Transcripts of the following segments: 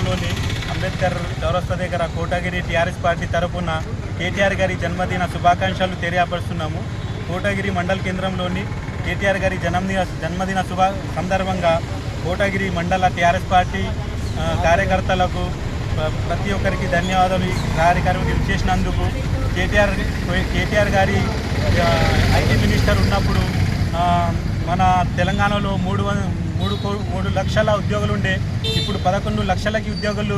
పట్టణంలోని అంబేద్కర్ చౌరస్తా దగ్గర కోటగిరి టీఆర్ఎస్ పార్టీ తరపున కేటీఆర్ గారి జన్మదిన శుభాకాంక్షలు తెలియపరుస్తున్నాము. కోటగిరి మండల కేంద్రంలోని కేటీఆర్ గారి జన్మదిన సందర్భంగా కోటగిరి మండల టీఆర్ఎస్ పార్టీ కార్యకర్తలకు ప్రతి ఒక్కరికి ధన్యవాదాలు. ఈ కార్యక్రమం చేసినందుకు కేటీఆర్ గారి ఐటీ మినిస్టర్ ఉన్నప్పుడు మన తెలంగాణలో 3 లక్షల ఉద్యోగులు ఉండే, ఇప్పుడు 11 లక్షలకి ఉద్యోగులు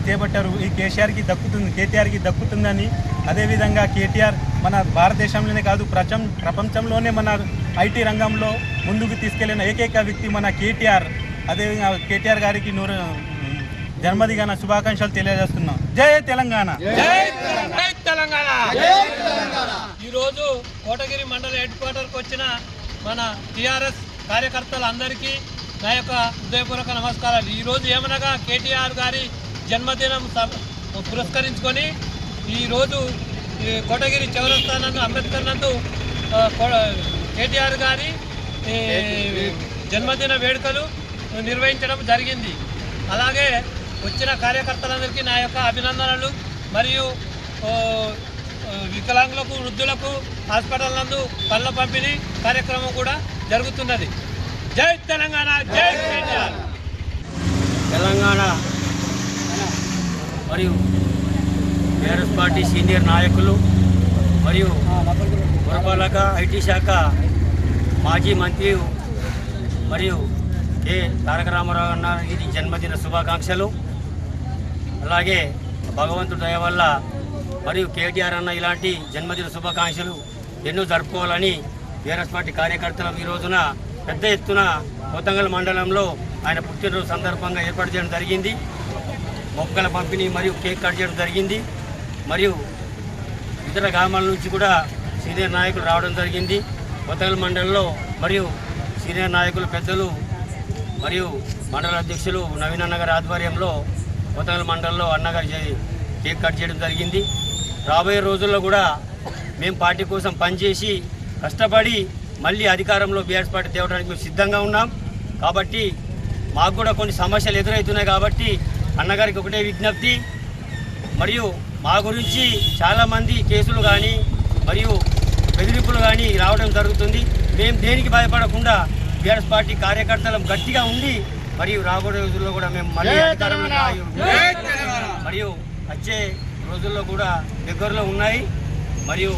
చేపట్టారు. ఈ కేటీఆర్కి దక్కుతుందని, అదేవిధంగా కేటీఆర్ మన భారతదేశంలోనే కాదు ప్రపంచంలోనే మన ఐటీ రంగంలో ముందుకు తీసుకెళ్లిన ఏకైక వ్యక్తి మన కేటీఆర్. అదేవిధంగా కేటీఆర్ గారికి జన్మదిన శుభాకాంక్షలు తెలియజేస్తున్నాం. జై తెలంగాణ. ఈరోజు కోటగిరి మండల హెడ్ క్వార్టర్కి వచ్చిన మన టీఆర్ఎస్ కార్యకర్తలందరికీ నా యొక్క హృదయపూర్వక నమస్కారాలు. ఈరోజు ఏమనగా కేటీఆర్ గారి జన్మదినం పురస్కరించుకొని ఈరోజు కోటగిరి చౌరస్తా నందు అంబేద్కర్ నందు కేటీఆర్ గారి జన్మదిన వేడుకలు నిర్వహించడం జరిగింది. అలాగే వచ్చిన కార్యకర్తలందరికీ నా యొక్క అభినందనలు. మరియు వికలాంగులకు, వృద్ధులకు హాస్పిటల్ నందు పళ్ళ పంపిణీ కార్యక్రమం కూడా జరుగుతున్నది. జై తెలంగాణ, జై కేటీఆర్. తెలంగాణ మరియు టీఆర్ఎస్ పార్టీ సీనియర్ నాయకులు మరియు పురపాలక ఐటీ శాఖ మాజీ మంత్రి మరియు కె తారక రామారావు అన్న ఇది జన్మదిన శుభాకాంక్షలు. అలాగే భగవంతుడి దయ వల్ల మరియు కేటీఆర్ అన్న ఇలాంటి జన్మదిన శుభాకాంక్షలు ఎన్నో జరుపుకోవాలని టీఆర్ఎస్ పార్టీ కార్యకర్తలు ఈ రోజున పెద్ద ఎత్తున కొత్తగల్ మండలంలో ఆయన పుట్టినరోజు సందర్భంగా ఏర్పాటు చేయడం జరిగింది. మొక్కల పంపిణీ మరియు కేక్ కట్ చేయడం జరిగింది. మరియు ఇతర గ్రామాల నుంచి కూడా సీనియర్ నాయకులు రావడం జరిగింది. కొత్తగల్ మండలంలో మరియు సీనియర్ నాయకులు పెద్దలు మరియు మండల అధ్యక్షులు నవీన్ అన్నగారి ఆధ్వర్యంలో కొత్తగల్ మండలంలో అన్నగారి కేక్ కట్ చేయడం జరిగింది. రాబోయే రోజుల్లో కూడా మేము పార్టీ కోసం పనిచేసి కష్టపడి మళ్ళీ అధికారంలో బీఆర్ఎస్ పార్టీ తేవడానికి మేము సిద్ధంగా ఉన్నాం. కాబట్టి మాకు కూడా కొన్ని సమస్యలు ఎదురవుతున్నాయి. కాబట్టి అన్నగారికి ఒకటే విజ్ఞప్తి, మరియు మా గురించి చాలామంది కేసులు కానీ మరియు బెదిరింపులు కానీ రావడం జరుగుతుంది. మేము దేనికి భయపడకుండా బీఆర్ఎస్ పార్టీ కార్యకర్తలం గట్టిగా ఉండి మరియు రాబోయే రోజుల్లో కూడా మేము మళ్ళీ అధికారంలో మరియు వచ్చే రోజుల్లో కూడా దగ్గరలో ఉన్నాయి. మరియు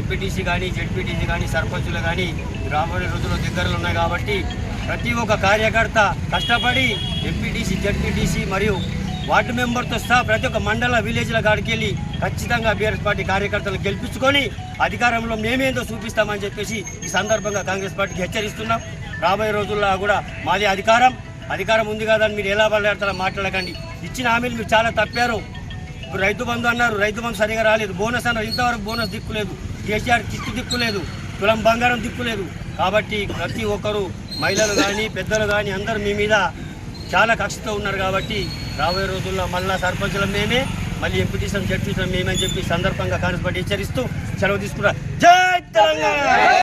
ఎంపీటీసీ కానీ, జెడ్పీటీసీ కానీ, సర్పంచులు కానీ రాబోయే రోజుల్లో దగ్గరలో ఉన్నాయి. కాబట్టి ప్రతి ఒక్క కార్యకర్త కష్టపడి ఎంపీటీసీ, జెడ్పీటీసీ మరియు వార్డు మెంబర్తో సహా ప్రతి ఒక్క మండల విలేజ్ల కాడికి వెళ్ళి ఖచ్చితంగా బీఆర్ఎస్ పార్టీ కార్యకర్తలు గెలిపించుకొని అధికారంలో మేమేందో చూపిస్తామని చెప్పేసి ఈ సందర్భంగా కాంగ్రెస్ పార్టీకి హెచ్చరిస్తున్నాం. రాబోయే రోజుల్లో కూడా మాది అధికారం ఉంది కదని మీరు ఎలా మాట్లాడకండి. ఇచ్చిన హామీలు మీరు చాలా తప్పారు. ఇప్పుడు రైతు బంధు అన్నారు, రైతు బంధు సరిగా రాలేదు. బోనస్ అన్నారు, ఇంతవరకు బోనస్ దిక్కులేదు. కేసీఆర్ కిస్తు దిక్కులేదు, తులం బంగారం దిక్కులేదు. కాబట్టి ప్రతి ఒక్కరు, మహిళలు కానీ పెద్దలు కానీ అందరూ మీ మీద చాలా కక్షతో ఉన్నారు. కాబట్టి రాబోయే రోజుల్లో మళ్ళా సర్పంచుల మేమే, మళ్ళీ ఎంపీటీసీ, జడ్పీసీ మేమని చెప్పి సందర్భంగా కాంగ్రెస్ పార్టీ హెచ్చరిస్తూ సెలవు తీసుకున్నారు. జై తెలంగాణ.